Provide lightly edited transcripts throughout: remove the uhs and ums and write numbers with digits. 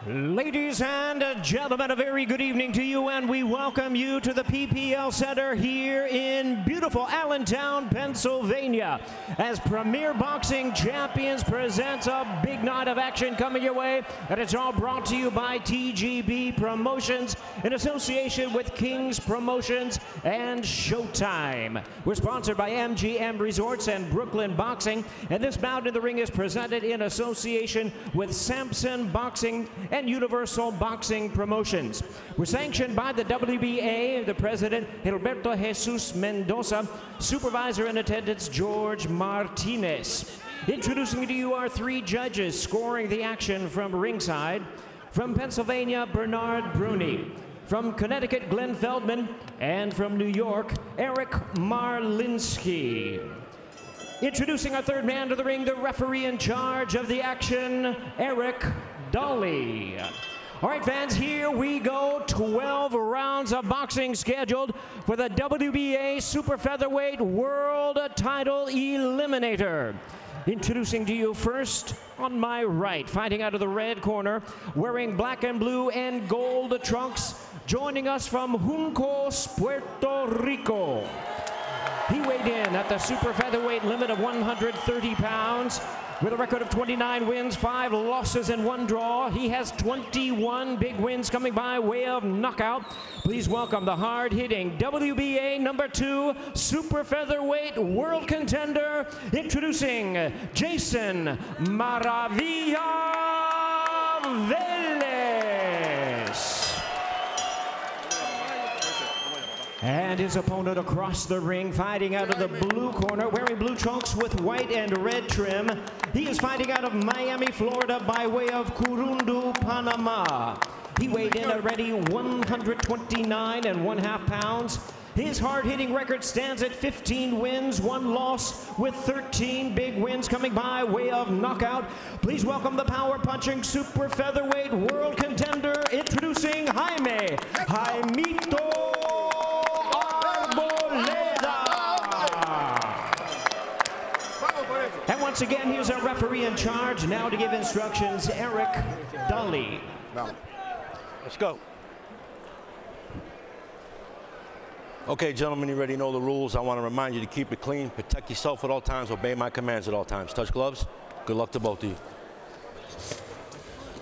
Ladies and gentlemen, a very good evening to you, and we welcome you to the PPL Center here in beautiful Allentown, Pennsylvania, as Premier Boxing Champions presents a big night of action coming your way, and it's all brought to you by TGB Promotions in association with King's Promotions and Showtime. We're sponsored by MGM Resorts and Brooklyn Boxing, and this bout in the ring is presented in association with Samson Boxing and Universal Boxing Promotions. We're sanctioned by the WBA, the president, Gilberto Jesus Mendoza, supervisor in attendance, George Martinez. Introducing to you our three judges scoring the action from ringside. From Pennsylvania, Bernard Bruni. From Connecticut, Glenn Feldman. And from New York, Eric Marlinski. Introducing our third man to the ring, the referee in charge of the action, Eric Dolly. All right, fans, here we go. 12 rounds of boxing scheduled for the WBA Super Featherweight World Title Eliminator. Introducing to you first, on my right, fighting out of the red corner, wearing black and blue and gold trunks, joining us from Juncos, Puerto Rico. He weighed in at the super featherweight limit of 130 pounds with a record of 29 wins, 5 losses, and 1 draw. He has 21 big wins coming by way of knockout. Please welcome the hard-hitting WBA #2 super featherweight world contender, introducing Jayson Maravilla Velez. And his opponent across the ring, fighting out of the blue corner, wearing blue trunks with white and red trim. He is fighting out of Miami, Florida, by way of Corundu, Panama. He weighed in already 129 1/2 pounds. His hard-hitting record stands at 15 wins, 1 loss, with 13 big wins coming by way of knockout. Please welcome the power-punching super featherweight world contender, introducing Jaime Jaimito Arboleda. And once again, here's our referee in charge, now to give instructions, Eric Dolly. Let's go. Okay, gentlemen, you already know the rules. I want to remind you to keep it clean, protect yourself at all times, obey my commands at all times. Touch gloves. Good luck to both of you.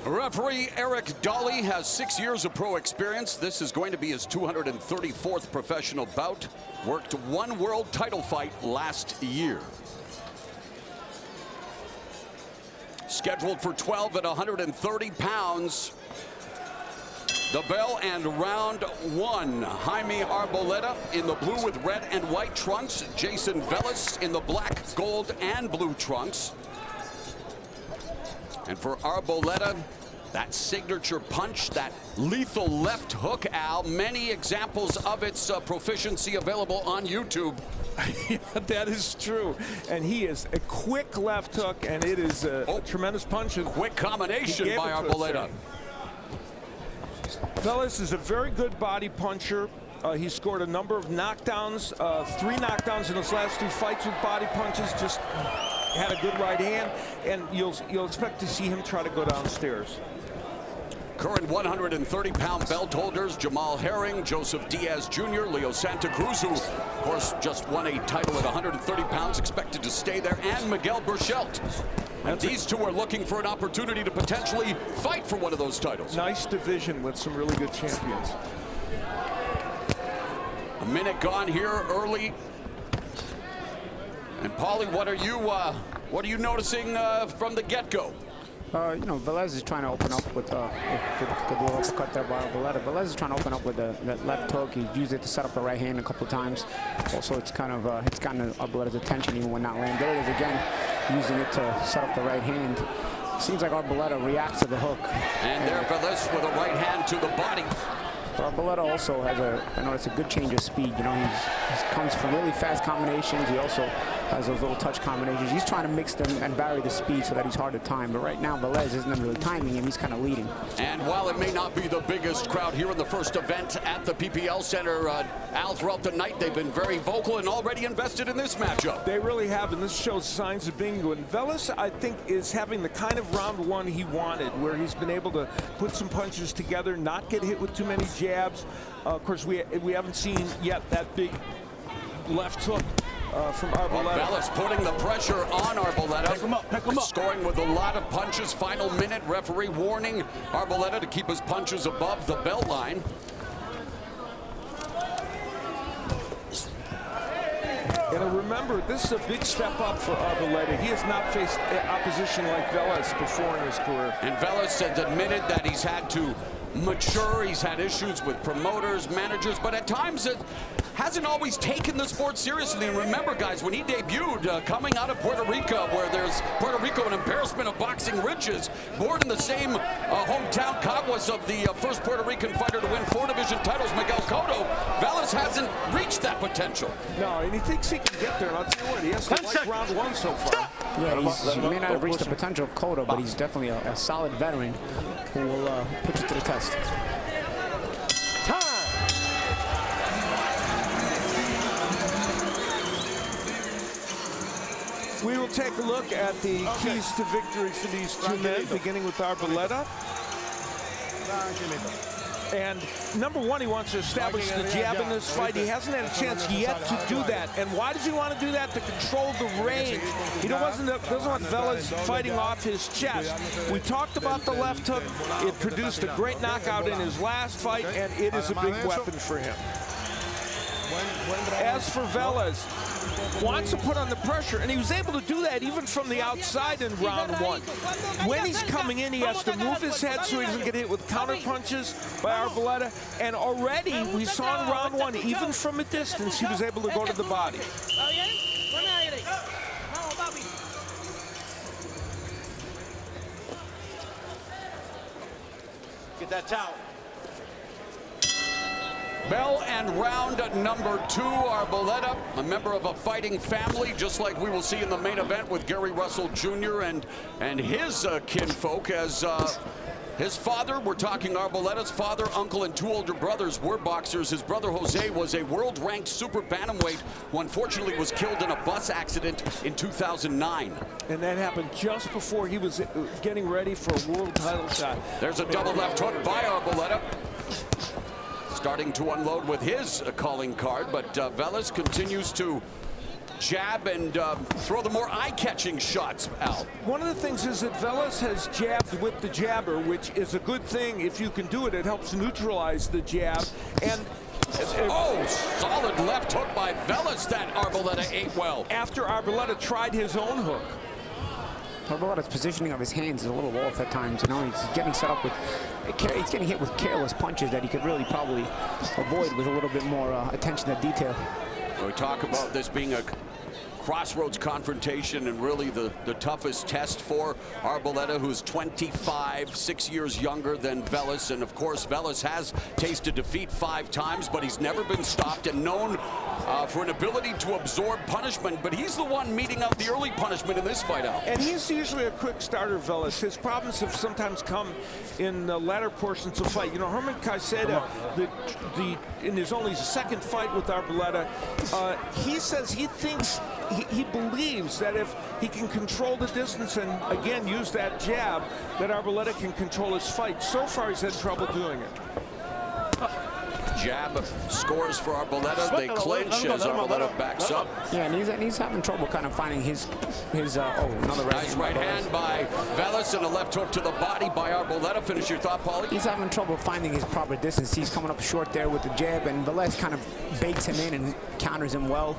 Referee Eric Dolly has 6 years of pro experience. This is going to be his 234th professional bout. Worked 1 world title fight last year. Scheduled for 12 at 130 pounds. The bell and round 1. Jaime Arboleda in the blue with red and white trunks. Jayson Veléz in the black, gold, and blue trunks. And for Arboleda, that signature punch, that lethal left hook, Al. Many examples of its proficiency available on YouTube. Yeah, that is true. And he is a quick left hook, and it is a tremendous punch. And quick combination by Arboleda. Veléz is a very good body puncher. He scored a number of knockdowns, 3 knockdowns in his last 2 fights with body punches. Just had a good right hand, and you'll expect to see him try to go downstairs. Current 130-pound belt holders, Jamal Herring, Joseph Diaz Jr., Leo Santa Cruz, who, of course, just won a title at 130 pounds, expected to stay there, and Miguel Burchelt. And these two are looking for an opportunity to potentially fight for one of those titles. Nice division with some really good champions. A minute gone here early. And Paulie, what are you noticing from the get-go? You know, Velez is trying to open up with good little uppercut there by Arboleda. Velez is trying to open up with that left hook. He's used it to set up the right hand a couple of times. Also, it's kind of it's gotten Arboleda's attention even when not landing. There it is again, using it to set up the right hand. Seems like Arboleda reacts to the hook. And there, Velez with a right hand to the body. Arboleda also has I noticed a good change of speed. You know, he comes from really fast combinations. He also has those little touch combinations. He's trying to mix them and vary the speed so that he's hard to time. But right now, Velez isn't really timing him. He's kind of leading. And while it may not be the biggest crowd here in the first event at the PPL Center, Al, throughout the night, they've been very vocal and already invested in this matchup. They really have, and this shows signs of being good. And Velez, I think, is having the kind of round one he wanted, where he's been able to put some punches together, not get hit with too many jabs. Of course, we haven't seen yet that big left hook from Arboleda. Velez putting the pressure on Arboleda. Pick him up. Scoring with a lot of punches. Final minute, referee warning Arboleda to keep his punches above the belt line. And remember, this is a big step up for Arboleda. He has not faced opposition like Velez before in his career. And Velez has admitted that he's had to mature. He's had issues with promoters, managers, but at times it hasn't always taken the sport seriously. And remember, guys, when he debuted coming out of Puerto Rico, where there's Puerto Rico an embarrassment of boxing riches, born in the same hometown, Caguas, of the first Puerto Rican fighter to win 4 division titles, Miguel Cotto, Velez hasn't reached that potential. No, and he thinks he can get there. And I'll tell you what, he has to like round one so far. Yeah, he may not have reached the potential of Cotto, but he's definitely a solid veteran who will put you to the test. We will take a look at the keys to victory for these two men, beginning with Arboleda. And number one, he wants to establish the jab in this fight. He hasn't had a chance yet to do that. And why does he want to do that? To control the range. He doesn't want Velez fighting off his chest. We talked about the left hook. It produced a great knockout in his last fight, and it is a big weapon for him. As for Velez, wants to put on the pressure, and he was able to do that even from the outside in round one. When he's coming in, he has to move his head so he doesn't get hit with counter punches by Arboleda. And already we saw in round one, even from a distance, he was able to go to the body. Get that towel. Bell and round number 2, Arboleda, a member of a fighting family, just like we will see in the main event with Gary Russell Jr. and his kinfolk, as his father, we're talking Arboleda's father, uncle, and 2 older brothers were boxers. His brother Jose was a world-ranked super bantamweight who unfortunately was killed in a bus accident in 2009. And that happened just before he was getting ready for a world title shot. There's a double left hook by Arboleda. Starting to unload with his calling card, but Velez continues to jab and throw the more eye-catching shots out. One of the things is that Velez has jabbed with the jabber, which is a good thing. If you can do it, it helps neutralize the jab. And solid left hook by Velez that Arboleda ate well. After Arboleda tried his own hook. Arboleda's positioning of his hands is a little off at times. You know, he's getting set up with, he's getting hit with careless punches that he could really probably avoid with a little bit more attention to detail. We talk about this being a crossroads confrontation and really the toughest test for Arboleda, who's 25, 6 years younger than Velez. And of course, Velez has tasted defeat 5 times, but he's never been stopped and known for an ability to absorb punishment. But he's the one meeting out the early punishment in this fight out. And he's usually a quick starter, Velez. His problems have sometimes come in the latter portions of the fight. You know, Herman Caicedo, in his only second fight with Arboleda, he says he thinks, he believes that if he can control the distance and, again, use that jab, that Arboleda can control his fight. So far, he's had trouble doing it. Jab scores for Arboleda. They clinch as Arboleda backs up. Yeah, and he's having trouble kind of finding his another nice right hand by Velez and a left hook to the body by Arboleda. Finish your thought, Paulie. He's having trouble finding his proper distance. He's coming up short there with the jab, and Velez kind of bakes him in and counters him well.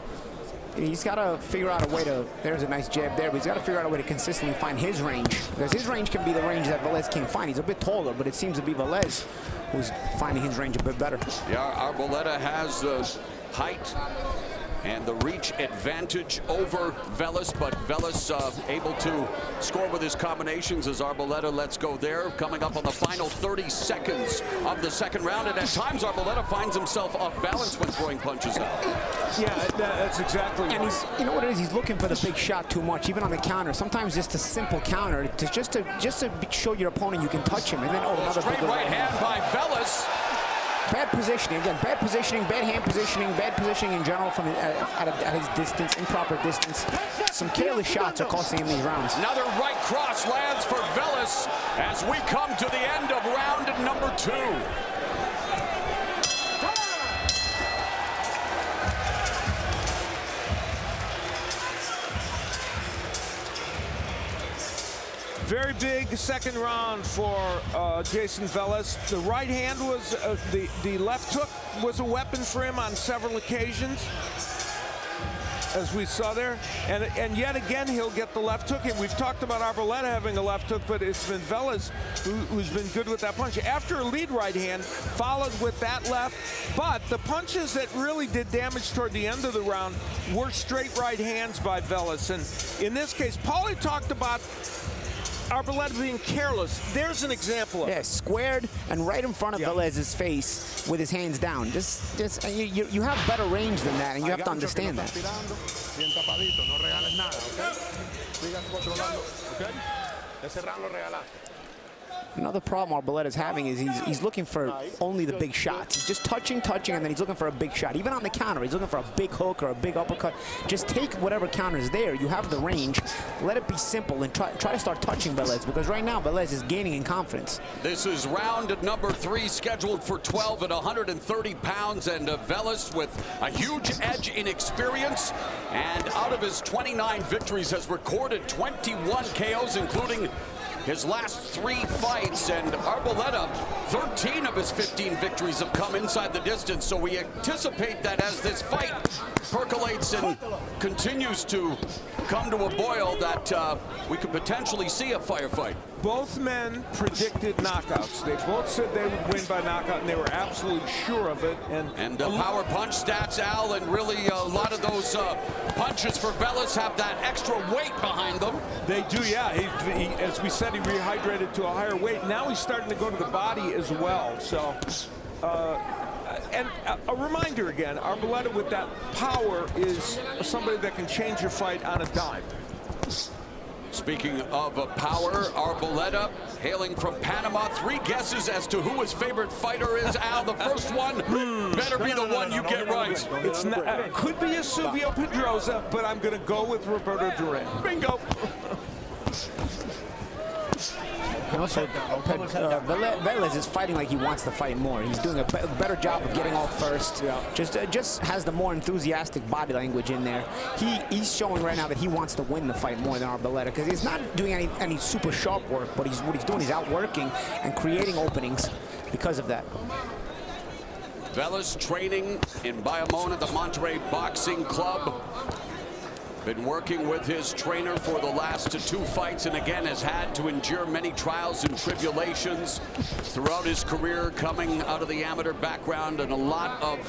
He's got to figure out a way to, there's a nice jab there, but he's got to figure out a way to consistently find his range. Because his range can be the range that Velez can't find. He's a bit taller, but it seems to be Velez who's finding his range a bit better. Yeah, Arboleda has the height And the reach advantage over Veléz, but Veléz able to score with his combinations as Arboleda lets go there. Coming up on the final 30 seconds of the second round, and at times Arboleda finds himself off balance when throwing punches out. Yeah, that's exactly And he's, you know what it is, he's looking for the big shot too much, even on the counter. Sometimes just a simple counter, just to show your opponent you can touch him, and then another straight big right hand by Veléz. Bad positioning, again, bad positioning, bad hand positioning, bad positioning in general from at his distance, improper distance. Some careless shots are costing him these rounds. Another right cross lands for Veléz as we come to the end of round number 2. Very big second round for Jayson Veléz. The right hand was, the left hook was a weapon for him on several occasions, as we saw there. And yet again, he'll get the left hook. And we've talked about Arboleda having a left hook, but it's been Veléz who's been good with that punch. After a lead right hand, followed with that left. But the punches that really did damage toward the end of the round were straight right hands by Veléz. And in this case, Paulie talked about Arboleda being careless. There's an example of it. Yeah, squared and right in front of Velez's face with his hands down. You have better range than that, and you have to understand that. Another problem Arbolade's having is he's looking for only the big shots. He's just touching, and then he's looking for a big shot. Even on the counter, he's looking for a big hook or a big uppercut. Just take whatever counter is there. You have the range. Let it be simple and try to start touching Veléz, because right now Veléz is gaining in confidence. This is round number 3, scheduled for 12 at 130 pounds, and Veléz with a huge edge in experience, and out of his 29 victories has recorded 21 KOs, including his last 3 fights, and Arboleda, 13 of his 15 victories have come inside the distance, so we anticipate that as this fight percolates and continues to come to a boil, that we could potentially see a firefight. Both men predicted knockouts. They both said they would win by knockout, and they were absolutely sure of it. And the power punch stats, Al, and really a lot of those punches for Veléz have that extra weight behind them. They do, yeah. He, as we said, he rehydrated to a higher weight. Now he's starting to go to the body as well. So, and a reminder again, Arboleda with that power is somebody that can change your fight on a dime. Speaking of power, Arboleda, hailing from Panama. 3 guesses as to who his favorite fighter is, Al. The first one better be the one you get right. It's not, could be a Subio Pedrosa, but I'm going to go with Roberto Duran. Bingo. Also, Velez is fighting like he wants to fight more. He's doing a better job of getting off first. Yeah. Just has the more enthusiastic body language in there. He's showing right now that he wants to win the fight more than Arboleda, because he's not doing any super sharp work, but what he's doing is outworking and creating openings because of that. Veléz training in Bayamon at the Monterrey Boxing Club. Been working with his trainer for the last 2 fights, and again has had to endure many trials and tribulations throughout his career, coming out of the amateur background, and a lot of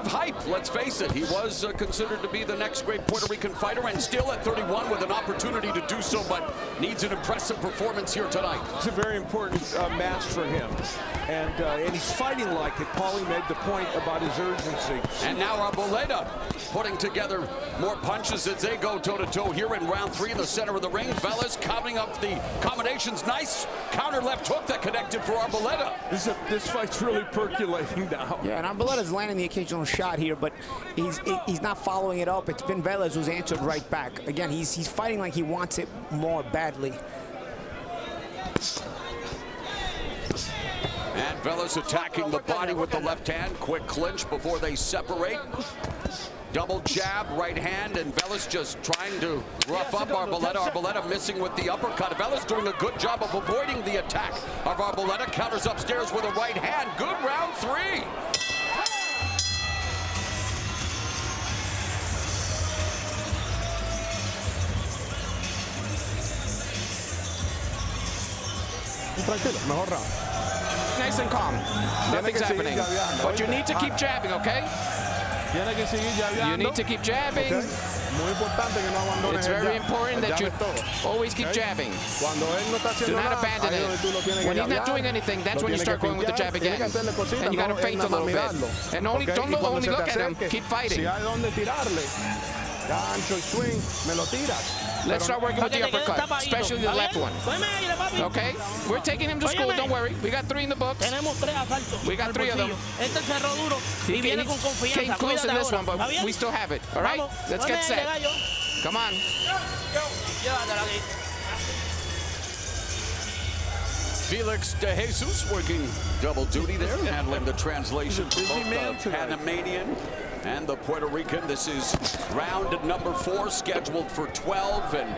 hype, let's face it. He was considered to be the next great Puerto Rican fighter, and still at 31 with an opportunity to do so, but needs an impressive performance here tonight. It's a very important match for him, and he's fighting like it. Paulie made the point about his urgency. And now Arboleda putting together more punches as they go toe-to-toe here in round 3 in the center of the ring. Veléz counting up the combinations. Nice counter left hook that connected for Arboleda. This fight's really percolating now. Yeah, and Arboleda's landing the occasional shot here, but he's not following it up. It's been Veléz who's answered right back. Again, he's fighting like he wants it more badly. And Veléz attacking the body with the left hand. Quick clinch before they separate. Double jab, right hand, and Veléz just trying to rough up Arboleda. Arboleda missing with the uppercut. Veléz doing a good job of avoiding the attack of Arboleda. Counters upstairs with a right hand. Good round 3. Nice and calm. Nothing's happening. But you need to keep jabbing, okay? Tiene que seguir jabeando. You need to keep jabbing. Okay. Muy importante que no abandones It's el very jab. important that you todo. always keep Okay. jabbing. Cuando él no está Do haciendo not nada, abandon ahí es donde tú lo it. tienes When que he's not jabear, doing anything, that's lo when you tienes start que going with the fintear, jab tienes que again. hacerle cositas, And you got to no feint a es nada little más bit. mirarlo. And only, Okay. don't Y cuando only se look te at him, acerque, keep fighting. Si hay donde tirarle, gancho y swing, me lo tiras. Let's start working with the uppercut, especially the left one. Okay? We're taking him to school, don't worry. We got 3 in the books. Tenemos 3 asaltos. We got 3 of them. Este cerró duro y viene con confianza. Came close in this one, but ¿Está bien? we still have it. All right? Vamos. Let's get set. Gallo. Come on. Llévatela aquí. Felix de Jesus working double duty there, handling the translation for both man the today. Panamanian and the Puerto Rican. This is round number 4, scheduled for 12, and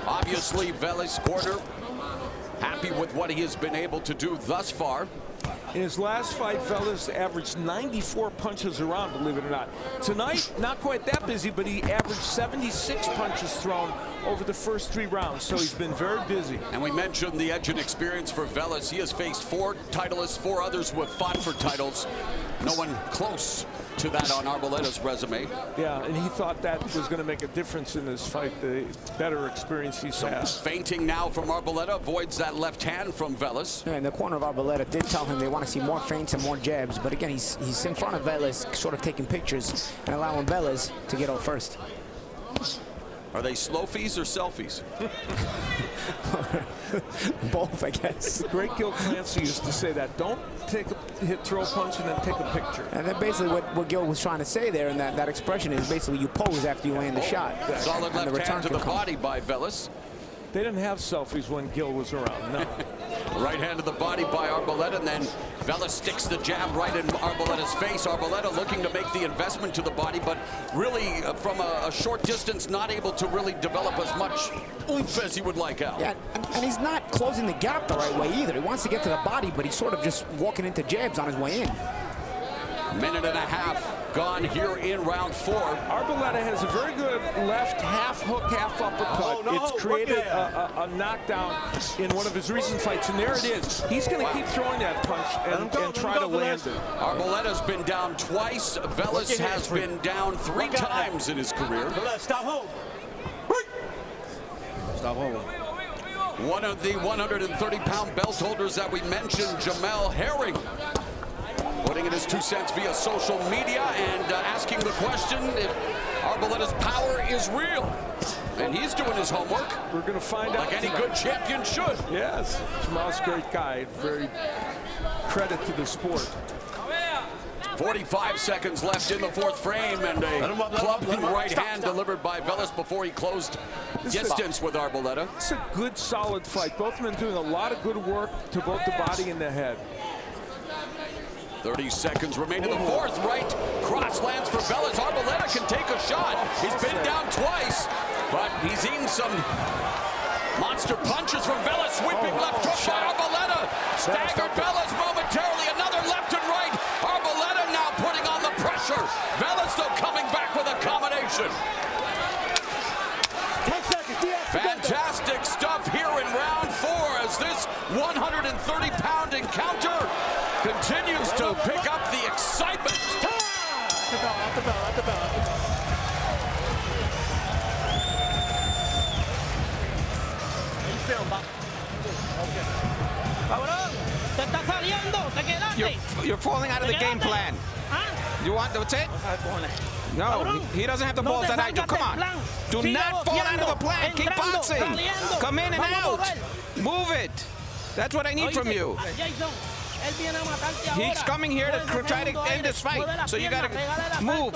obviously Velez corner happy with what he has been able to do thus far. In his last fight, Velez averaged 94 punches around, believe it or not. Tonight, not quite that busy, but he averaged 76 punches thrown over the first 3 rounds, so he's been very busy. And we mentioned the edge and experience for Velez. He has faced 4 titleists, 4 others who have fought for titles. No one close to that on Arboleda's resume. Yeah, and he thought that was going to make a difference in this fight, the better experience he's had. Feinting now from Arboleda, avoids that left hand from Velez. Yeah, and the corner of Arboleda did tell him they want to see more feints and more jabs, but again, he's in front of Velez, sort of taking pictures and allowing Velez to get out first. Are they slow-fees or selfies? Both, I guess. Great Gil Clancy used to say that. Don't take a hit, throw a punch, and then take a picture. And then basically what Gil was trying to say there, and that expression is basically you pose after you land the shot. Solid and left hand to the can come. body by Velez. They didn't have selfies when Gil was around, no. Right hand to the body by Arboleda, and then Velez sticks the jab right in Arboleda's face. Arboleda looking to make the investment to the body, but really from a short distance, not able to really develop as much oomph as he would like out. Yeah, and he's not closing the gap the right way either. He wants to get to the body, but he's sort of just walking into jabs on his way in. Minute and a half gone here in round 4. Arboleda has a very good left half hook, half uppercut. It's created a knockdown in one of his recent fights, and there it is. He's going to keep throwing that punch and try to land it. Arboleda's been down twice. Velez has been down 3 times in his career. Stop hold. Stop hold. One of the 130-pound belt holders that we mentioned, Jamel Herring, putting in his 2 cents via social media and asking the question if Arboleda's power is real. And he's doing his homework. We're going to find out. Like any good champion should. Yes, Jamal's a great guy. Very credit to the sport. 45 seconds left in the 4th frame, and a clubbing right hand delivered by Velez before he closed distance with Arboleda. It's a good, solid fight. Both men doing a lot of good work to both the body and the head. 30 seconds remain in the 4th. Right cross lands for Velez. Arboleda can take a shot. He's been down twice, but he's eaten some monster punches from Velez. Sweeping left hook by Arboleda. Staggered Velez momentarily. Another left and right. Arboleda now putting on the pressure. Velez, though, coming back with a combination. Fantastic stuff here in round 4 as this 130-pound encounter continues to pick up the excitement. Off the bell. How you feel, Bob? Okay. Cabrón, te está saliendo, te quedaste. You're falling out of the game plan. You want, that's it? No, he doesn't have the balls that I do. Come on. Do not fall out of the plan. Keep boxing. Come in and out. Move it. That's what I need from you. He's coming here to try to end this fight. So you got to move.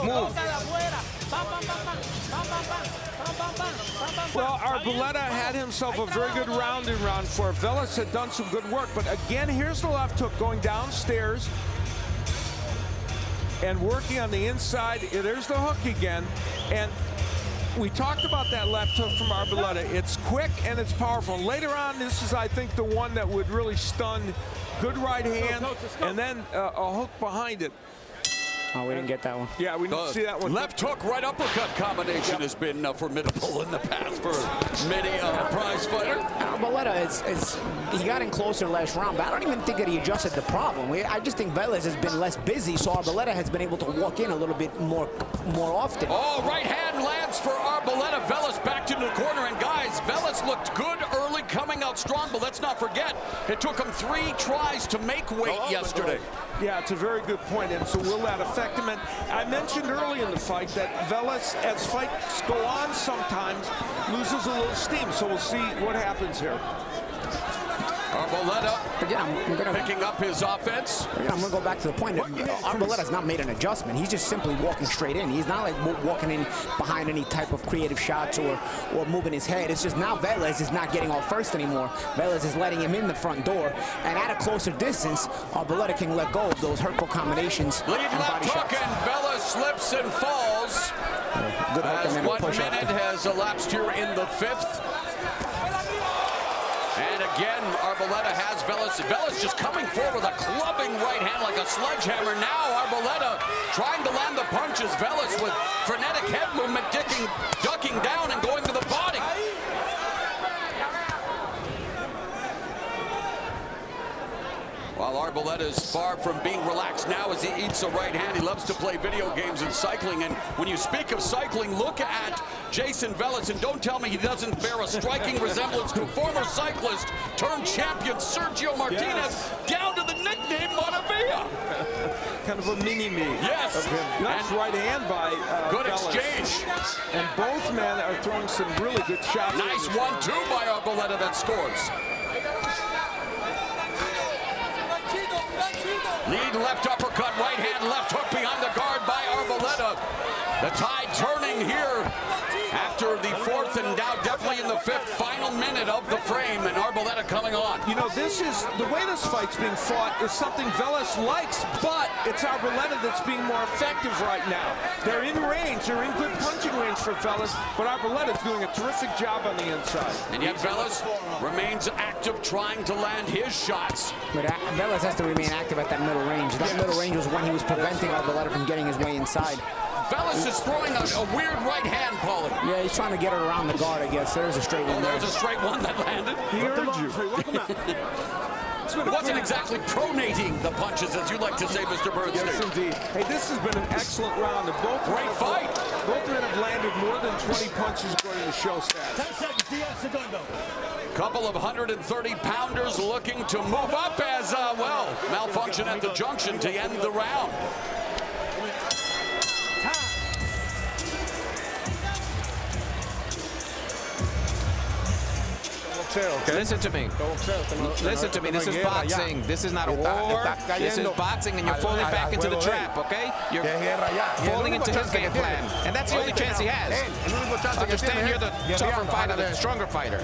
Well, Arboleda had himself a very good round in round 4. Velez had done some good work, but again, here's the left hook going downstairs and working on the inside. There's the hook again. And we talked about that left hook from Arboleda. It's quick and it's powerful. Later on, this is, I think, the one that would really stun. Good right hand, and then a hook behind it. Oh, we didn't get that one. Yeah, we didn't see that one. Left hook, right uppercut combination has been formidable in the past for many prize fighter. Arboleda he got in closer last round, but I don't even think that he adjusted the problem. I just think Velez has been less busy, so Arboleda has been able to walk in a little bit more often. Oh, right hand lands for Arboleda. Velez back into the corner, and guys, Velez looked good early, coming out strong, but let's not forget, it took him 3 tries to make weight yesterday. Yeah, it's a very good point, and so will that affect him? And I mentioned early in the fight that Velez, as fights go on sometimes, loses a little steam, so we'll see what happens here. Arboleda picking up his offense. I'm going to go back to the point that Arboleda's not made an adjustment. He's just simply walking straight in. He's not like walking in behind any type of creative shots or moving his head. It's just now Velez is not getting off first anymore. Velez is letting him in the front door. And at a closer distance, Arboleda can let go of those hurtful combinations. Lead left hook, and Velez slips and falls. Good hook and then a 1 push minute has elapsed here in the 5th. And again, Arboleda has Velez. Velez just coming forward with a clubbing right hand like a sledgehammer. Now Arboleda trying to land the punches. Velez with frenetic head movement, ducking down and going to the body. While Arboleda is far from being relaxed now as he eats a right hand. He loves to play video games and cycling. And when you speak of cycling, look at Jayson Velez, and don't tell me he doesn't bear a striking resemblance to former cyclist turned champion Sergio Martinez, down to the nickname Montevilla. Kind of a mini-me. Yes. Nice right hand by good Velez. exchange. And both men are throwing some really good shots. Nice 1-2 by Arboleda that scores. Lead left uppercut, right hand, left hook behind the guard by Arboleda. The tide turning here after the 4th and now definitely in the 5th final minute of the frame, and Arboleda coming on. You know, this is the way this fight's being fought is something Velez likes, but it's Arboleda that's being more effective right now. They're in range, they're in good punching range for Velez, but Arboleda's doing a terrific job on the inside. And yet Velez remains active, trying to land his shots. But Velez has to remain active at that middle range. That middle range was when he was preventing Arboleda from getting his way inside. Velez is throwing a weird right hand, Paulie. Yeah, he's trying to get it around the guard, I guess. There's a straight one there. There's a straight one that landed. He heard you. It wasn't exactly pronating the punches, as you like to say, Mr. Bernstein. Yes, indeed. Hey, this has been an excellent round. Great fight. Both men have landed more than 20 punches according to show stats. 10 seconds, Couple of 130-pounders looking to move up as, malfunction at the junction to end the round. Okay. Listen to me. Listen to me. This is boxing. This is not a war. This is boxing, and you're falling back into the trap, okay? You're falling into his game plan. And that's the only chance he has. Understand, you're the tougher fighter, the stronger fighter.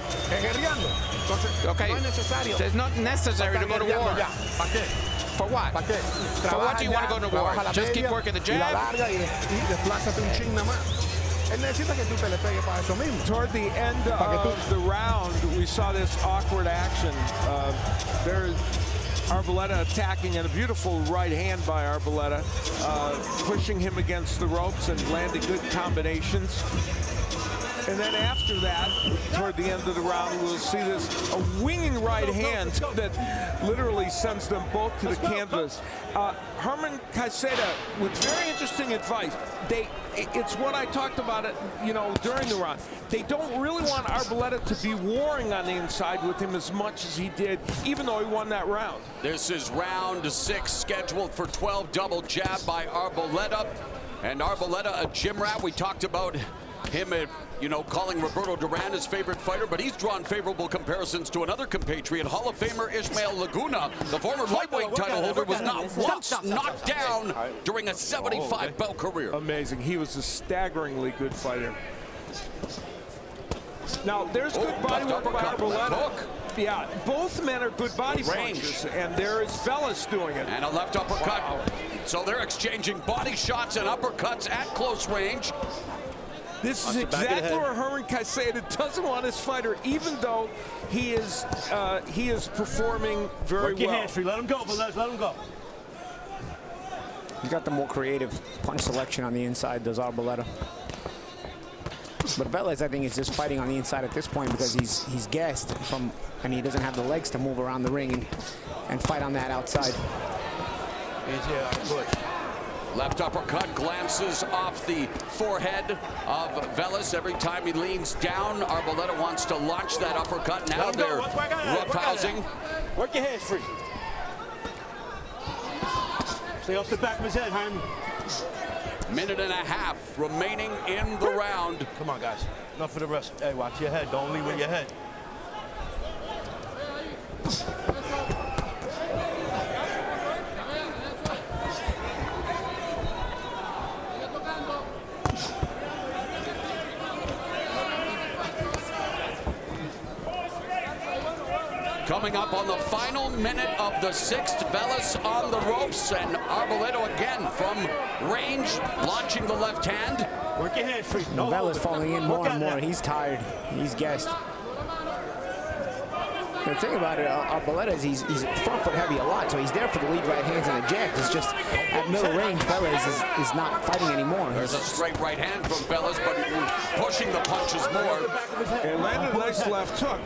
Okay? It's not necessary to go to war. For what? For what do you want to go to war? Just keep working the jab? Toward the end of the round, we saw this awkward action. There's Arboleda attacking, and a beautiful right hand by Arboleda, pushing him against the ropes and landing good combinations. And then after that, toward the end of the round, we'll see this a winging right hand that literally sends them both to the canvas. Herman Caicedo with very interesting advice. It's what I talked about it, during the round. They don't really want Arboleda to be warring on the inside with him as much as he did, even though he won that round. This is round 6, scheduled for 12, double jab by Arboleda. And Arboleda, a gym rat. We talked about him, calling Roberto Duran his favorite fighter, but he's drawn favorable comparisons to another compatriot, Hall of Famer Ismael Laguna. The former lightweight title holder was not once knocked down during a 75-bout career. Amazing. He was a staggeringly good fighter. Now, there's good body work by Arboleda. Yeah, both men are good body punchers, and there is Velez doing it. And a left uppercut. Wow. So they're exchanging body shots and uppercuts at close range. This is exactly where Herman Caicedo doesn't want his fighter, even though he is performing very well. Let him go, Velez. Let him go. He's got the more creative punch selection on the inside, does Arboleda. But Velez, I think, is just fighting on the inside at this point because he's gassed from, and he doesn't have the legs to move around the ring and fight on that outside. He's here on the push. Left uppercut glances off the forehead of Velez every time he leans down. Arboleda wants to launch that uppercut. Now they're roughhousing. Work your hands free. Stay off the back of his head, Jaime. Minute and a half remaining in the round. Come on, guys. Enough for the rest. Hey, watch your head. Don't leave with your head. Coming up on the final minute of the sixth, Velez on the ropes, and Arboleda again from range, launching the left hand. Work your hands free. No, Velez falling in more and more. He's tired. He's gassed. The thing about it, Arboleda is he's front foot heavy a lot, so he's there for the lead right hands and the jabs. It's just at middle range, Velez is not fighting anymore. There's a straight right hand from Velez, but pushing the punches more. And landed a nice left hook.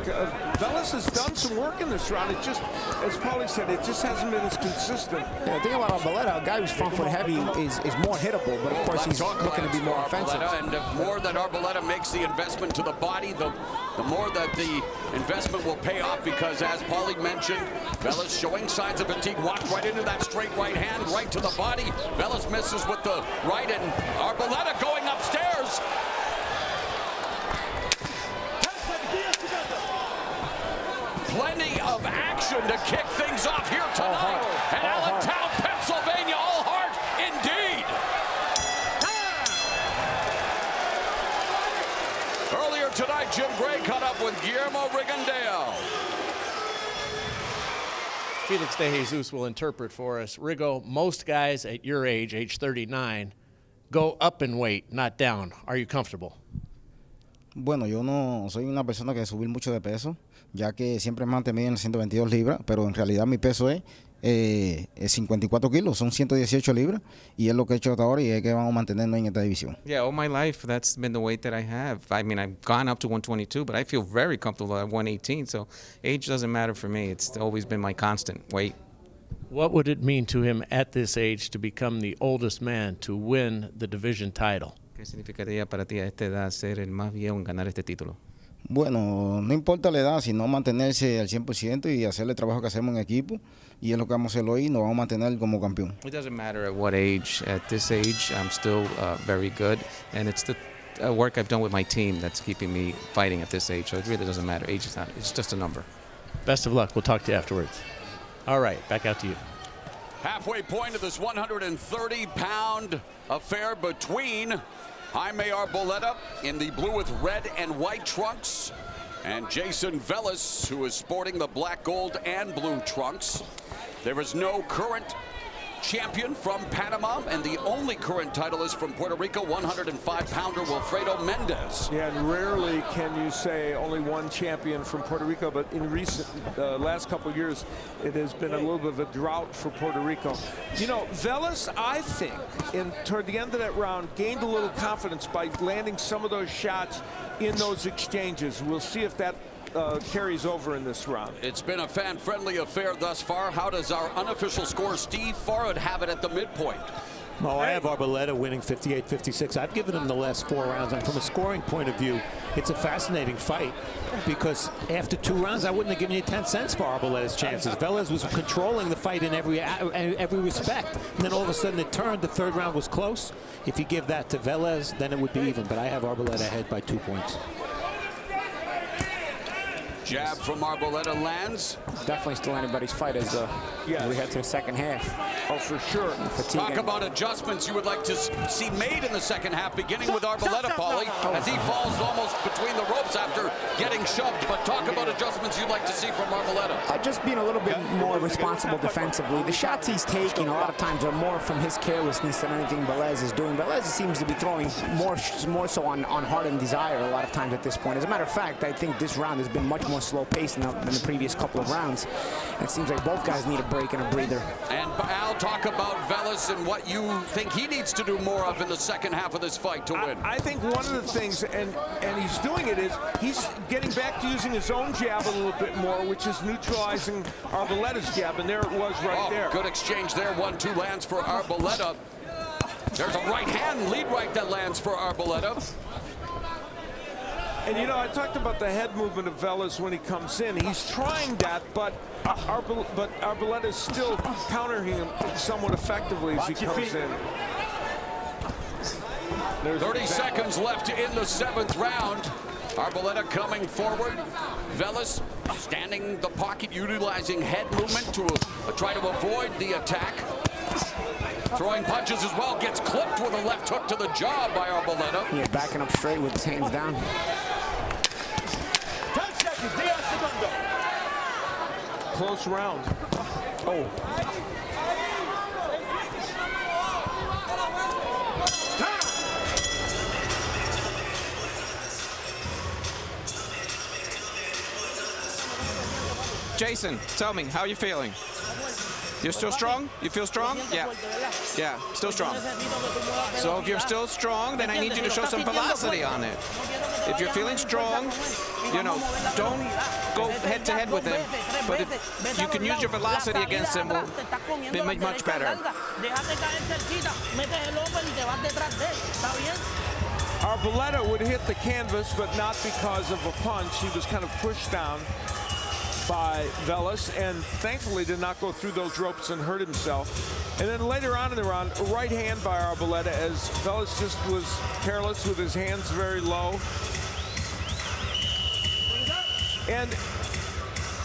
Velez has done some work in this round. It just, as Paulie said, it just hasn't been as consistent. Yeah, the thing about Arboleda, a guy who's front foot heavy is more hittable, but of course he's looking to be more offensive. And the more that Arboleda makes the investment to the body, the more that the investment will pay off, because as Paulie mentioned, Velez showing signs of fatigue, walked right into that straight right hand, right to the body. Velez misses with the right, and Arboleda going upstairs. Plenty of action to kick things off here tonight at Allentown, Pennsylvania. All heart indeed. Earlier tonight, Jim Gray caught up with Guillermo Rigondale. Felix De Jesus will interpret for us. Rigo, most guys at your age, age 39, go up in weight, not down. Are you comfortable? Bueno, yo no soy una persona que subir mucho de peso, ya que siempre me he mantenido en 122 libras, pero en realidad mi peso es 54 kilos, son 118 libras, y es lo que he hecho hasta ahora y es que vamos a mantenernos en esta división. Yeah, all my life, that's been the weight that I have. I mean, I've gone up to 122, but I feel very comfortable at 118, so age doesn't matter for me. It's always been my constant weight. What would it mean to him at this age to become the oldest man to win the division title? ¿Qué significaría para ti a esta edad ser el más viejo en ganar este título? Bueno, no importa la edad, sino mantenerse al 100% y hacer el trabajo que hacemos en equipo, y es lo que vamos a hacer hoy, nos vamos a mantener como campeón. It doesn't matter at what age. At this age, I'm still very good, and it's the work I've done with my team that's keeping me fighting at this age, so it really doesn't matter. Age is not, it's just a number. Best of luck. We'll talk to you afterwards. All right, back out to you. Halfway point of this 130-pound affair between Jaime Arboleda in the blue with red and white trunks, and Jayson Velez, who is sporting the black, gold, and blue trunks. There is no current champion from Panama, and the only current title is from Puerto Rico, 105-pounder Wilfredo Mendez. Yeah, and rarely can you say only one champion from Puerto Rico, but in recent last couple of years, it has been a little bit of a drought for Puerto Rico. You know, Velez, I think, toward the end of that round, gained a little confidence by landing some of those shots in those exchanges. We'll see if that carries over in this round. It's been a fan-friendly affair thus far. How does our unofficial scorer Steve Farrad have it at the midpoint? Well, I have Arboleda winning 58-56. I've given him the last 4 rounds, and from a scoring point of view, it's a fascinating fight, because after 2 rounds, I wouldn't have given you 10 cents for Arboleda's chances. Velez was controlling the fight in every respect, and then all of a sudden it turned. The 3rd round was close. If you give that to Velez, then it would be even, but I have Arboleda ahead by 2 points. Jab from Arboleda lands. Definitely still anybody's fight as we head to the second half. Oh, for sure. Talk about adjustments you would like to see made in the second half, beginning with Arboleda, Paulie, as he falls almost between the ropes after getting shoved. But talk about adjustments you'd like to see from Arboleda. Just being a little bit more responsible defensively. The shots he's taking a lot of times are more from his carelessness than anything Velez is doing. Velez seems to be throwing more so on heart and desire a lot of times at this point. As a matter of fact, I think this round has been much more more slow pace than the previous couple of rounds. It seems like both guys need a break and a breather. And Al, talk about Veléz and what you think he needs to do more of in the second half of this fight to win. I think one of the things, and he's doing it, is he's getting back to using his own jab a little bit more, which is neutralizing Arboleda's jab, and there it was right there. Good exchange there. 1-2 lands for Arboleda. There's a right hand lead right that lands for Arboleda. And you know, I talked about the head movement of Veléz when he comes in. He's trying that, but Arboleda is still countering him somewhat effectively as he comes in. 30 seconds left in the 7th round. Arboleda coming forward. Veléz standing in the pocket, utilizing head movement to try to avoid the attack. Throwing punches as well, gets clipped with a left hook to the jaw by Arboleda. Yeah, backing up straight with his hands down. 10 seconds, 10 segundos. Close round. Oh. Jayson, tell me, how are you feeling? You're still strong? You feel strong? Yeah. Yeah, still strong. So if you're still strong, then I need you to show some velocity on it. If you're feeling strong, you know, don't go head to head with him. But if you can use your velocity against him, will be much better. Arboleda would hit the canvas, but not because of a punch. He was kind of pushed down by Veléz, and thankfully did not go through those ropes and hurt himself. And then later on in the round, a right hand by Arboleda as Veléz just was careless with his hands very low. And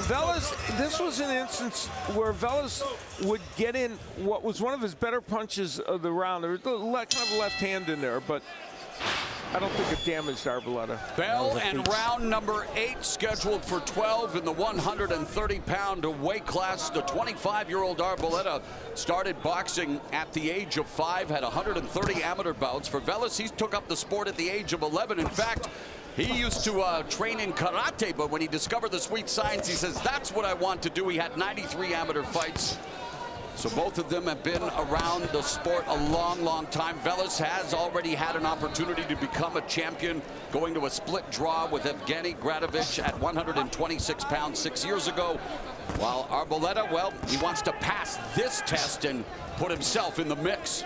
Veléz, this was an instance where Veléz would get in what was one of his better punches of the round. There was kind of a left hand in there, but I don't think it damaged Arboleda. Bell and round number 8 scheduled for 12 in the 130-pound weight class. The 25-year-old Arboleda started boxing at the age of 5, had 130 amateur bouts. For Veléz, he took up the sport at the age of 11. In fact, he used to train in karate, but when he discovered the sweet science, he says, that's what I want to do. He had 93 amateur fights. So both of them have been around the sport a long, long time. Veléz has already had an opportunity to become a champion, going to a split draw with Evgeny Gradovich at 126 pounds 6 years ago. While Arboleda, well, he wants to pass this test and put himself in the mix.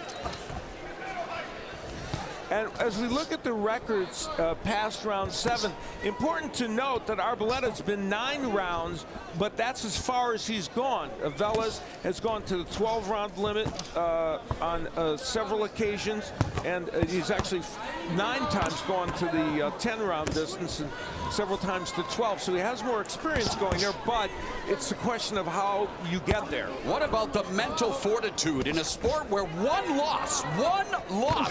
And as we look at the records past round 7, important to note that Arboleda's been 9 rounds, but that's as far as he's gone. Veléz has gone to the 12-round limit on several occasions, and he's actually 9 times gone to the 10-round distance and several times to 12. So he has more experience going there, but it's a question of how you get there. What about the mental fortitude in a sport where one loss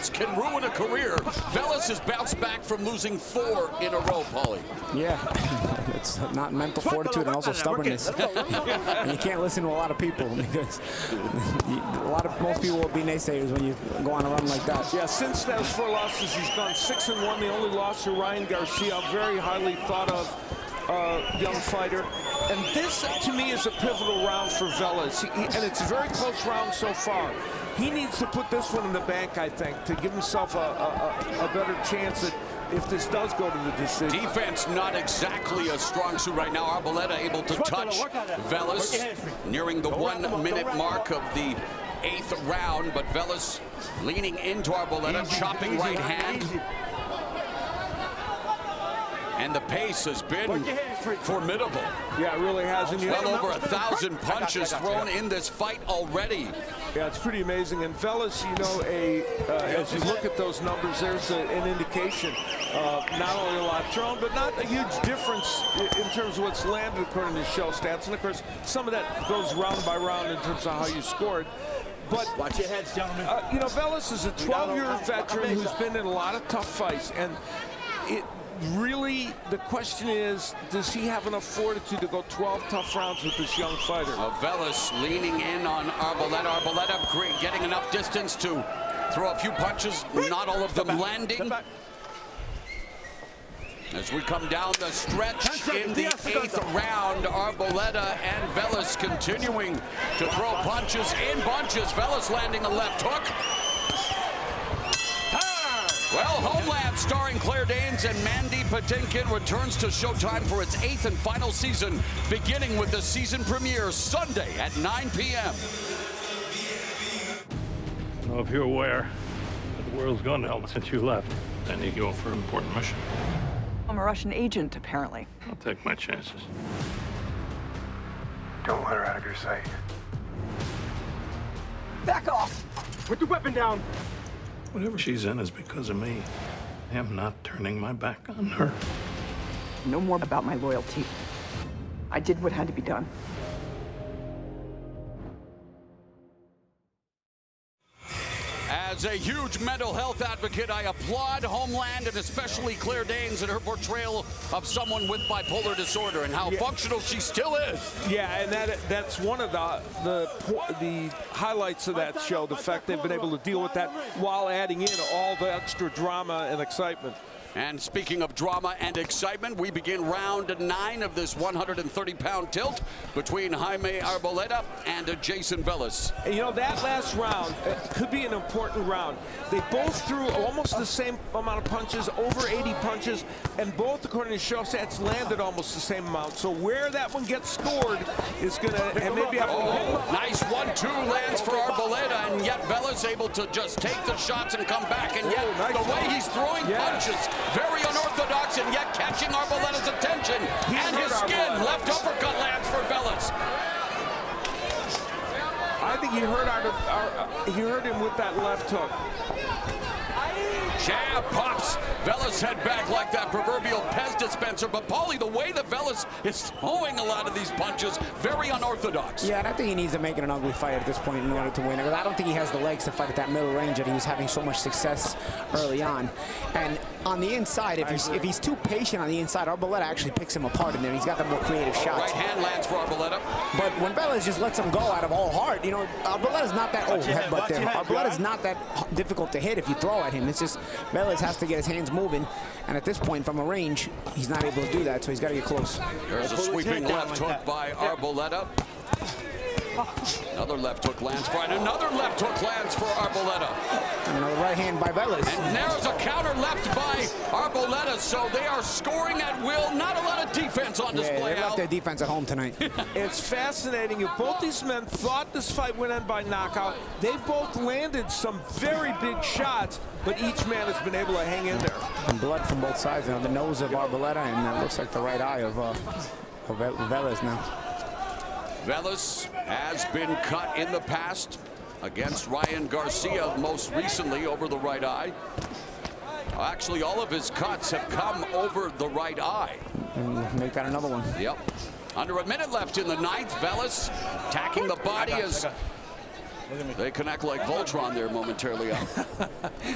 can ruin a career? Veléz has bounced back from losing 4 in a row, Paulie. Yeah, it's not mental fortitude and also stubbornness. And you can't listen to a lot of people because most people will be naysayers when you go on a run like that. Yeah, since those 4 losses, he's gone 6-1. The only loss to Ryan Garcia, a very highly thought of young fighter. And this, to me, is a pivotal round for Veléz. And it's a very close round so far. He needs to put this one in the bank, I think, to give himself a better chance at if this does go to the decision. Defense not exactly a strong suit right now. Arboleda able to touch Veléz, nearing the 1-minute mark of the 8th round, but Veléz leaning into Arboleda, chopping right hand. And the pace has been formidable. Yeah, it really has. Well over 1,000 punches thrown in this fight already. Yeah, it's pretty amazing. And Veléz, you know, as you look at those numbers, there's an indication. Not only a lot thrown, but not a huge difference in terms of what's landed according to show stats. And of course, some of that goes round by round in terms of how you scored. But watch your heads, gentlemen. You know, Veléz is a 12-year veteran who's been in a lot of tough fights, and really, the question is, does he have enough fortitude to go 12 tough rounds with this young fighter? Veléz leaning in on Arboleda. Arboleda getting enough distance to throw a few punches, not all of them landing. As we come down the stretch in the 8th round, Arboleda and Veléz continuing to throw punches in bunches. Veléz landing a left hook. Well, Homeland, starring Claire Danes and Mandy Patinkin, returns to Showtime for its 8th and final season, beginning with the season premiere Sunday at 9 p.m. I don't know if you're aware, but the world's gone to hell since you left. I need you go for an important mission. I'm a Russian agent, apparently. I'll take my chances. Don't let her out of your sight. Back off! Put the weapon down! Whatever she's in is because of me. I am not turning my back on her. No more about my loyalty. I did what had to be done. As a huge mental health advocate, I applaud Homeland and especially Claire Danes and her portrayal of someone with bipolar disorder and how functional she still is. Yeah, and that's one of the highlights of that show, the fact they've been able to deal with that while adding in all the extra drama and excitement. And speaking of drama and excitement, we begin round 9 of this 130-pound tilt between Jaime Arboleda and Jayson Veléz. And you know, that last round could be an important round. They both threw almost the same amount of punches, over 80 punches, and both, according to show stats, landed almost the same amount. So where that one gets scored is going to, and maybe have nice 1-2 lands for Arboleda, and yet Veléz able to just take the shots and come back, and yet the way he's throwing punches, very unorthodox, and yet catching Arboleda's attention, and his skin. Left uppercut lands for Veléz. I think he hurt him with that left hook. Jab pops. Veléz head back like that proverbial Pez dispenser. But Paulie, the way that Veléz is throwing a lot of these punches, very unorthodox. Yeah, and I think he needs to make it an ugly fight at this point in order to win. I don't think he has the legs to fight at that middle range that he was having so much success early on. And on the inside, if he's too patient on the inside, Arboleda actually picks him apart in there. He's got the more creative shots. Right hand lands for Arboleda. But when Veléz just lets him go out of all heart, you know, Arboleda's not that headbutt there. Arboleda's not that difficult to hit if you throw at him. It's just Veléz has to get his hands moving, and at this point, from a range, he's not able to do that, so he's got to get close. There's a sweeping left hook by Arboleda. Another left hook lands for, and another left hook lands for Arboleda. Another right hand by Veléz. And there's a counter left by Arboleda, so they are scoring at will. Not a lot of defense on display. They left their defense at home tonight. It's fascinating. If both these men thought this fight would end by knockout, they both landed some very big shots, but each man has been able to hang in there. And blood from both sides. You know, the nose of Arboleda, and that looks like the right eye of Veléz now. Veléz has been cut in the past against Ryan Garcia, most recently over the right eye. Actually, all of his cuts have come over the right eye. And make that another one. Yep. Under a minute left in the 9th. Veléz attacking the body as they connect like Voltron there momentarily.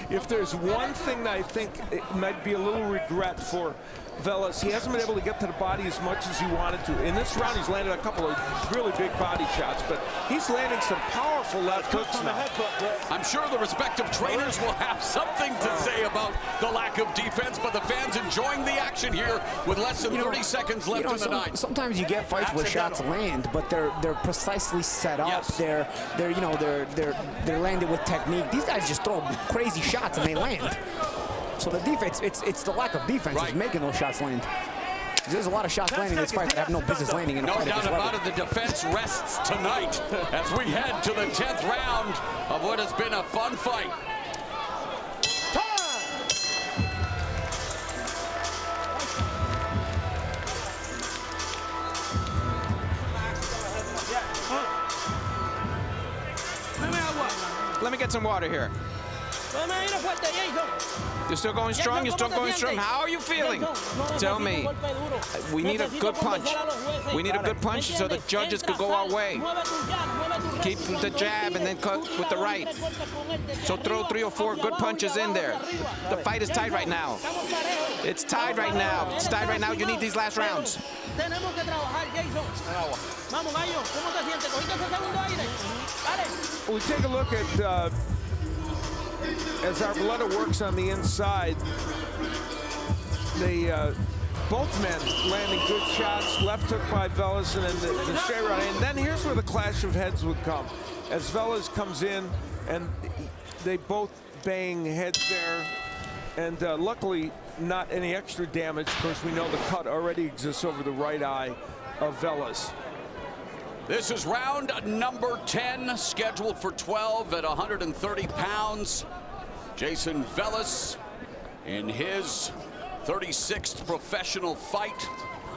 If there's one thing that I think it might be a little regret for Veléz, he hasn't been able to get to the body as much as he wanted to. In this round, he's landed a couple of really big body shots, but he's landing some powerful left hooks now. I'm sure the respective trainers will have something to say about the lack of defense, but the fans enjoying the action here with less than 30 seconds left in the 9th. Sometimes you get fights where shots land, but they're precisely set up. Yes. They're landed with technique. These guys just throw crazy shots and they land. So the defense, it's the lack of defense that's making those shots land. There's a lot of shots landing in this fight that have no business landing in a fight. No doubt about it, the defense rests tonight as we head to the 10th round of what has been a fun fight. Let me get some water here. You're still going strong? You're still going strong? How are you feeling? Tell me. We need a good punch. We need a good punch so the judges could go our way. Keep the jab and then cut with the right. So throw 3 or 4 good punches in there. The fight is tight right now. It's tied right now. It's tied right now. You need these last rounds. We take a look at as Arboleda works on the inside. both men landing good shots, left hook by Velez, and then the straight right. And then here's where the clash of heads would come. As Velez comes in, and they both bang heads there. And luckily, not any extra damage. Of course, we know the cut already exists over the right eye of Velez. This is round number 10, scheduled for 12 at 130 pounds. Jayson Veléz in his 36th professional fight.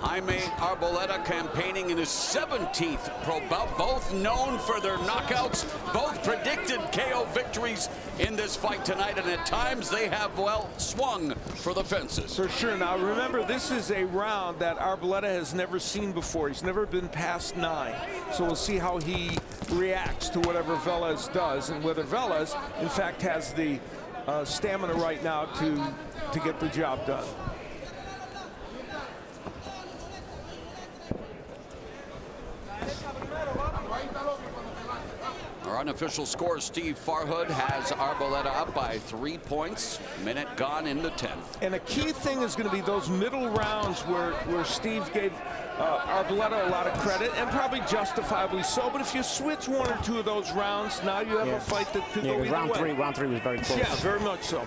Jaime Arboleda campaigning in his 17th pro bout. Both known for their knockouts, both predicted KO victories in this fight tonight, and at times they have, well, swung for the fences. For sure. Now remember, this is a round that Arboleda has never seen before. He's never been past 9. So we'll see how he reacts to whatever Velez does, and whether Velez, in fact, has the stamina right now to get the job done. Our unofficial score, Steve Farhood has Arboleda up by 3 points. Minute gone in the 10th. And a key thing is going to be those middle rounds where Steve gave Arboleda a lot of credit, and probably justifiably so. But if you switch 1 or 2 of those rounds, now you have a fight that could go either way. Round three was very close. Yeah, very much so.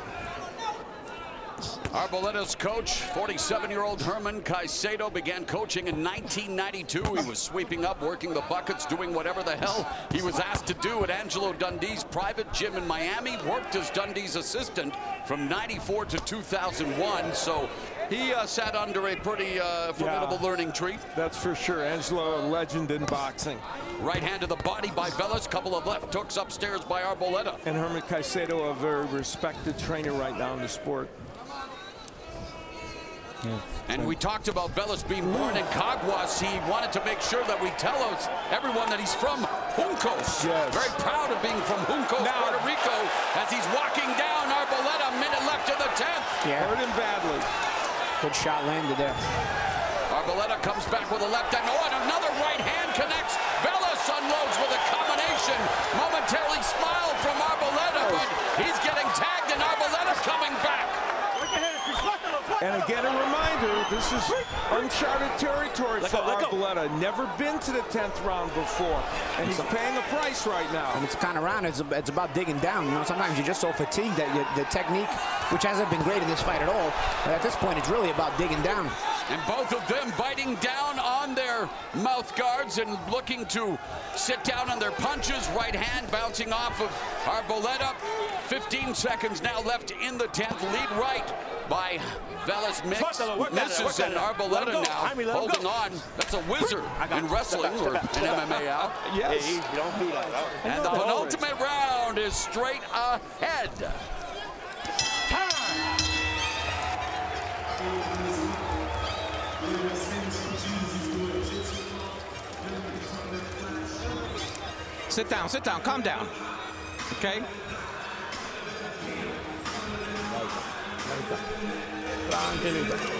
Arboleda's coach, 47-year-old Herman Caicedo, began coaching in 1992. He was sweeping up, working the buckets, doing whatever the hell he was asked to do at Angelo Dundee's private gym in Miami. Worked as Dundee's assistant from 94 to 2001. So he sat under a pretty formidable learning tree. That's for sure. Angelo, a legend in boxing. Right hand to the body by Veléz. Couple of left hooks upstairs by Arboleda. And Herman Caicedo, a very respected trainer right now in the sport. And we talked about Veléz being born in Caguas. He wanted to make sure that we tell everyone that he's from Juncos. Yes. Very proud of being from Juncos, Puerto Rico, as he's walking down Arboleda, minute left in the 10th. Yeah. Hurt him badly. Good shot landed there. Arboleda comes back with a left hand. Oh, and another right hand connects. Veléz unloads with a combination. Momentarily smiled from Arboleda, but he's getting tagged, and Arboleda coming back. And again, a reminder, this is uncharted territory for Arboleda. Never been to the 10th round before, and he's paying a price right now. And it's kind of round. It's about digging down. You know, sometimes you're just so fatigued that the technique, which hasn't been great in this fight at all, but at this point, it's really about digging down. And both of them biting down on their mouth guards and looking to sit down on their punches. Right hand bouncing off of Arboleda. 15 seconds now left in the 10th. Lead right by Veléz misses, and Arboleda now holding on. That's a wizard in wrestling or in MMA out. Yes. And the penultimate round is straight ahead. Sit down, calm down. Okay?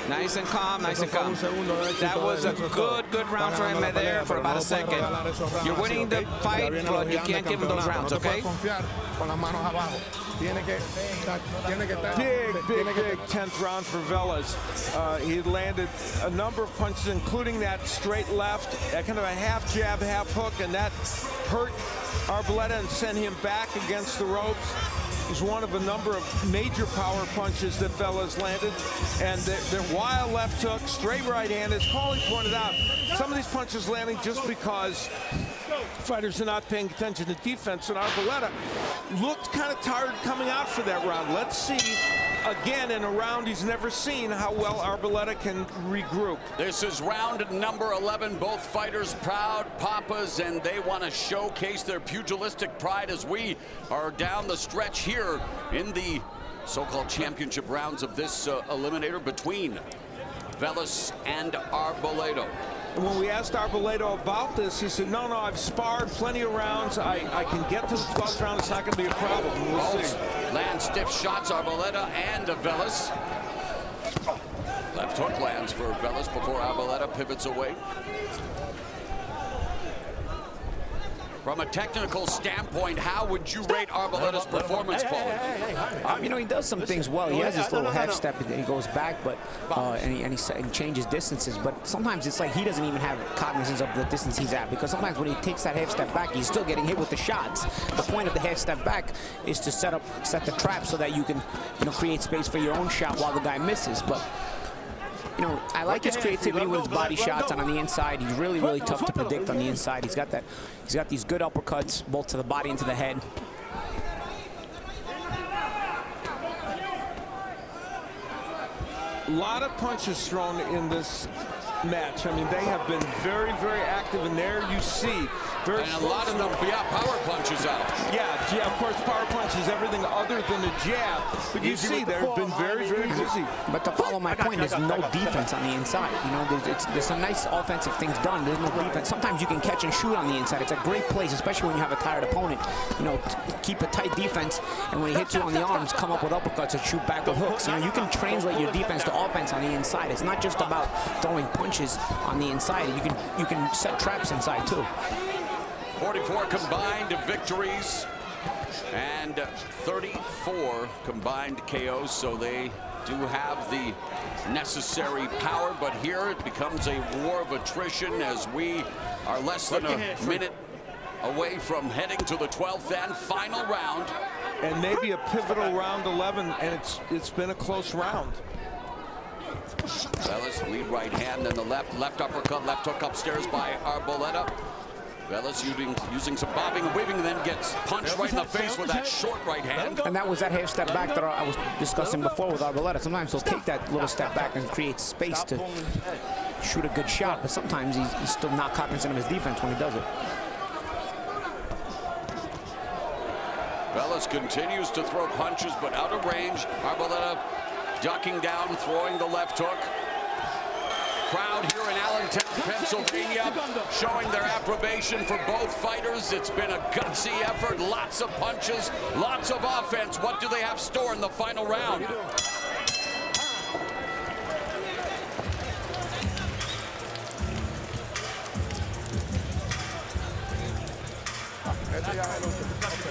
Nice and calm, nice and calm. That was a good round for him there for about a second. You're winning the fight, but you can't give him those rounds, okay? Big 10th round for Veléz. He landed a number of punches, including that straight left, that kind of a half jab, half hook, and that hurt Arboleda and sent him back against the ropes. It was one of a number of major power punches that Veléz landed, and they're wild left hook, straight right hand. As Paulie pointed out, some of these punches landing just because fighters are not paying attention to defense, and Arboleda looked kind of tired coming out for that round. Let's see, again, in a round he's never seen, how well Arboleda can regroup. This is round number 11. Both fighters proud papas, and they want to showcase their pugilistic pride as we are down the stretch here in the so-called championship rounds of this Eliminator between Veléz and Arboleda. And when we asked Arboleda about this, he said, no, I've sparred plenty of rounds. I can get to the 12th round. It's not going to be a problem. We'll see. Land stiff shots, Arboleda and Veléz. Left hook lands for Veléz before Arboleda pivots away. From a technical standpoint, how would you rate Arboleda's performance, Paul? You know, he does some things well. He has this little half step and he goes back, but and he changes distances. But sometimes it's like he doesn't even have cognizance of the distance he's at, because sometimes when he takes that half step back, he's still getting hit with the shots. The point of the half step back is to set the trap so that you can, you know, create space for your own shot while the guy misses. But you know, I like his creativity with his body shots, and on the inside, he's really, really tough to predict on the inside. He's got these good uppercuts, both to the body and to the head. A lot of punches thrown in this match. I mean, they have been very, very active, and there you see very and a lot of them, power punches out. Yeah, of course, power punches, everything other than the jab. But you see, they've been very, very busy. But to follow my point, there's no defense on the inside. You know, there's some nice offensive things done. There's no defense. Sometimes you can catch and shoot on the inside. It's a great place, especially when you have a tired opponent. You know, keep a tight defense, and when he hits you on the arms, come up with uppercuts and shoot back with hooks. You know, you can translate your defense to offense on the inside. It's not just about throwing punches on the inside. You can set traps inside too. 44 combined victories and 34 combined KOs, so they do have the necessary power, but here it becomes a war of attrition as we are less than a minute away from heading to the 12th and final round. And maybe a pivotal round 11, and it's been a close round. Velez, lead right hand, then the left uppercut, left hook upstairs by Arboleda. Velez using some bobbing and weaving, and then gets punched right in the face with that short right hand. And that was that half step back that I was discussing before with Arboleda. Sometimes he'll take that little step back and create space to shoot a good shot, but sometimes he's still not cognizant of his defense when he does it. Velez continues to throw punches, but out of range. Arboleda ducking down, throwing the left hook. Crowd here in Allentown, Pennsylvania, showing their approbation for both fighters. It's been a gutsy effort, lots of punches, lots of offense. What do they have stored in the final round?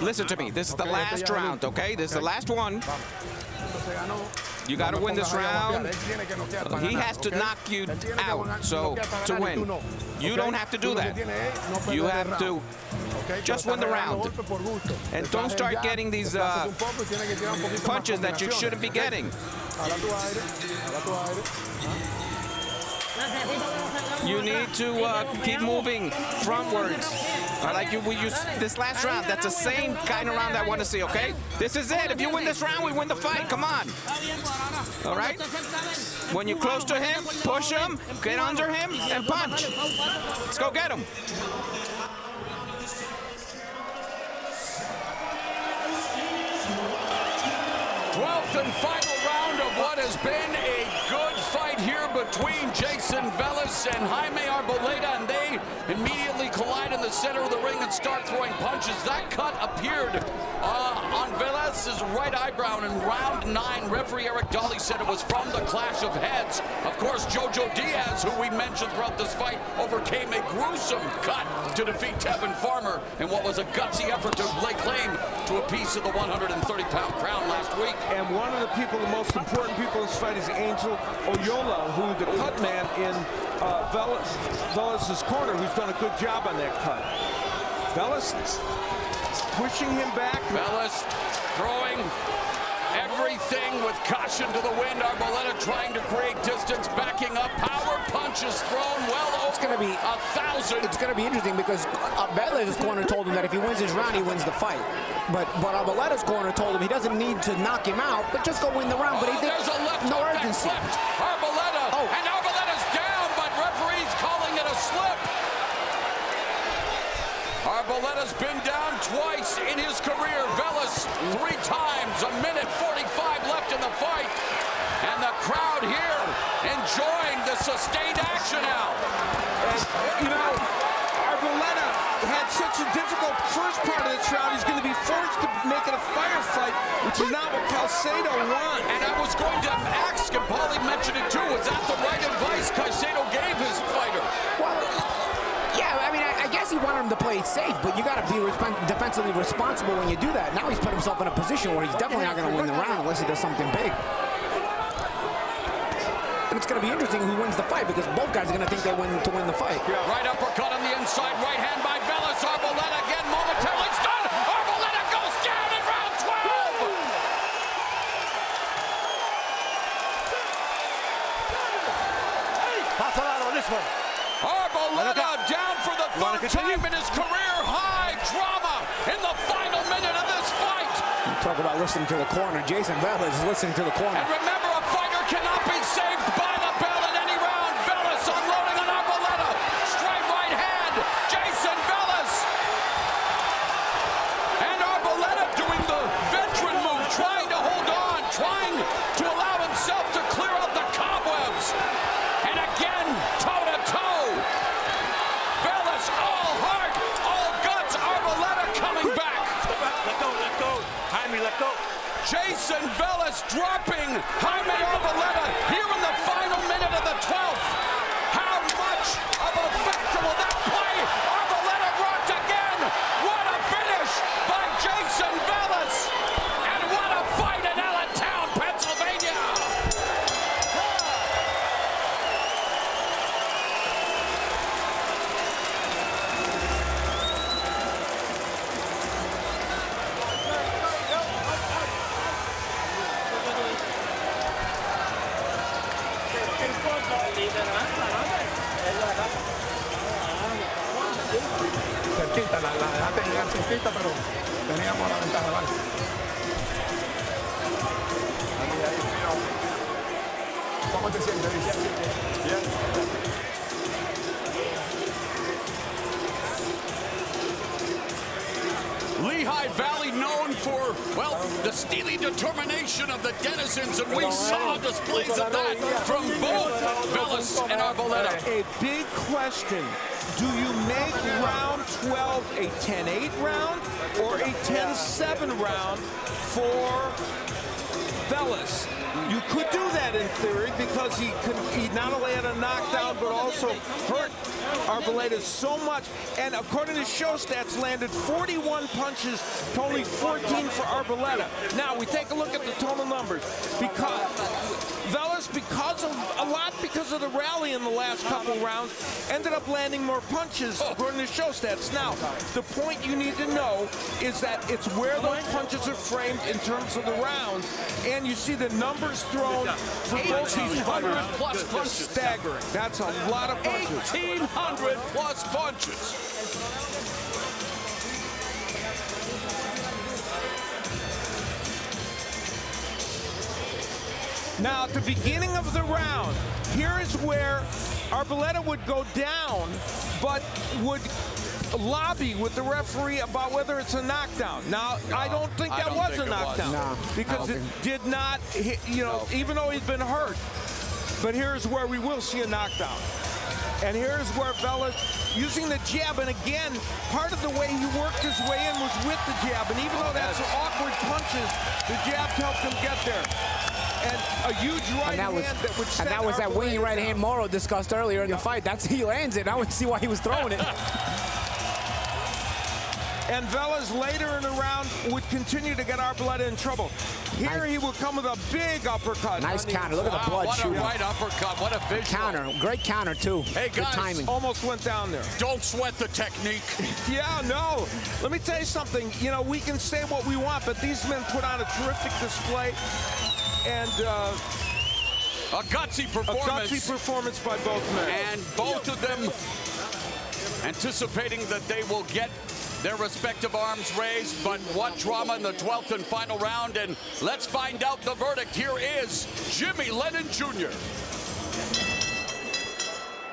Listen to me. This is the last round, okay? This is the last one. You got to win this round. He has to knock you out, so to win. You don't have to do that. You have to just win the round. And don't start getting these punches that you shouldn't be getting. You need to keep moving frontwards. Like this last round, that's the same kind of round I want to see, okay? This is it. If you win this round, we win the fight. Come on. All right? When you're close to him, push him, get under him, and punch. Let's go get him. And final round of what has been a good fight here between Jayson Velez and Jaime Arboleda, and they immediately collide in the center of the ring and start throwing punches. That cut appeared on Velez's right eyebrow, and in round 9, referee Eric Dolly said it was from the clash of heads. Of course, Jojo Diaz, who we mentioned throughout this fight, overcame a gruesome cut to defeat Tevin Farmer in what was a gutsy effort to lay claim to a piece of the 130-pound crown last week. And one of the people, the most important people in this fight is Angel Oyola, who the cut man in Velez's corner, who's done a good job on that cut. Velez pushing him back. Velez throwing everything with caution to the wind. Arboleda trying to create distance, backing up. Power punches thrown well over. It's going to be 1,000. It's going to be interesting because Velez's corner told him that if he wins his round, he wins the fight. But Arboleda's corner told him he doesn't need to knock him out, but just go win the round. But he did no urgency. Arboleda, and Arboleda's down, but referee's calling it a slip. Arboleda's been down twice in his career. Velez 3 times. 1 minute 45 left in the fight. And the crowd here enjoying the sustained action now. And, you know, Arboleda had such a difficult first part of this round. He's going to be forced to make it a firefight, which is not what Caicedo wants. And I was going to ask, and Paulie mentioned it too, was that the right advice Caicedo gave his fighter? Well, yeah, I mean, I guess he wanted him to play safe, but you got to be defensively responsible when you do that. Now he's put himself in a position where he's definitely not going to win the round unless he does something big. And it's going to be interesting who wins the fight because both guys are going to think they win to win the fight. Yeah. Right uppercut on the inside, right hand by Veléz. Arboleda again momentarily stunned. Arboleda goes down in round 12. Arboleda down for the third time in his career. High drama in the final minute of this fight. You talk about listening to the corner. Jayson Velez is listening to the corner. And remember, a fighter cannot be saved by the bell in any round. Veléz unloading on Arboleda. Straight right hand. Jayson Velez. And Arboleda doing the veteran move, trying to hold on, trying to allow himself to clear out the cobwebs. And again, toe-to-toe. Veléz, all heart, all guts. Arboleda coming back. Let go. Jaime, let go. Jayson Velez dropping Jaime Arboleda here in the final minute of the 12th. How much of a factor will that play? Arboleda rocked again. What a finish by Jayson Velez. And what a fight in Allentown, Pennsylvania. Cerquita, la dejaste llegar cerquita, pero teníamos la ventaja, ¿vale? Ahí, ¿cómo te sientes? Bien. Lehigh Valley known for, well, the steely determination of the denizens, and we saw displays of that from both Veléz and Arboleda. A big question. Do you make round 12 a 10-8 round or a 10-7 round for Veléz? You could do that in theory because he not only had a knockdown but also hurt Arboleda so much. And according to show stats, landed 41 punches to only 14 for Arboleda. Now we take a look at the total numbers. Because Veléz, because of the rally in the last couple rounds, ended up landing more punches according to show stats. Now, the point you need to know is that it's where those punches are framed in terms of the rounds, and you see the numbers thrown for both these fighters. Plus punches. Staggering. That's a lot of punches. 1,800 plus punches. Now, at the beginning of the round, here is where Arboleda would go down, but would lobby with the referee about whether it's a knockdown. Now, I don't think that was a knockdown. No, because it did not hit, even though he's been hurt. But here's where we will see a knockdown. And here's where Veléz using the jab, and again, part of the way he worked his way in was with the jab. And even though that's awkward punches, the jab helped him get there. And a huge right hand that would set that was that winning right hand Moro discussed earlier in the fight. That's he lands it. I would see why he was throwing it. And Veléz later in the round would continue to get Arboleda in trouble. Here he would come with a big uppercut. Nice counter. Look at the blood shooting. What a right uppercut. What a visual. Counter. Great counter, too. Hey, guys. Good timing. Almost went down there. Don't sweat the technique. Yeah, no. Let me tell you something. We can say what we want, but these men put on a terrific display. And a gutsy performance. A gutsy performance by both men. And both of them anticipating that they will get their respective arms raised, but what drama in the 12th and final round, and let's find out the verdict. Here is Jimmy Lennon Jr.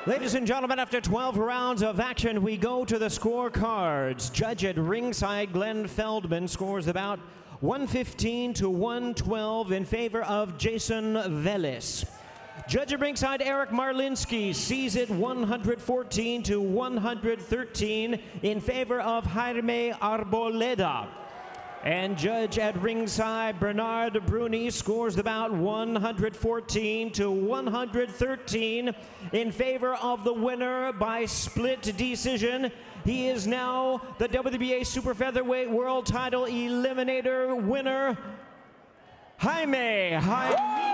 Ladies and gentlemen, after 12 rounds of action, we go to the scorecards. Judge at ringside, Glenn Feldman, scores about 115 to 112 in favor of Jayson Velez. Judge at ringside, Eric Marlinski, sees it 114 to 113 in favor of Jaime Arboleda. And judge at ringside, Bernard Bruni scores the bout 114 to 113 in favor of the winner by split decision. He is now the WBA Super Featherweight World Title Eliminator winner, Jaime.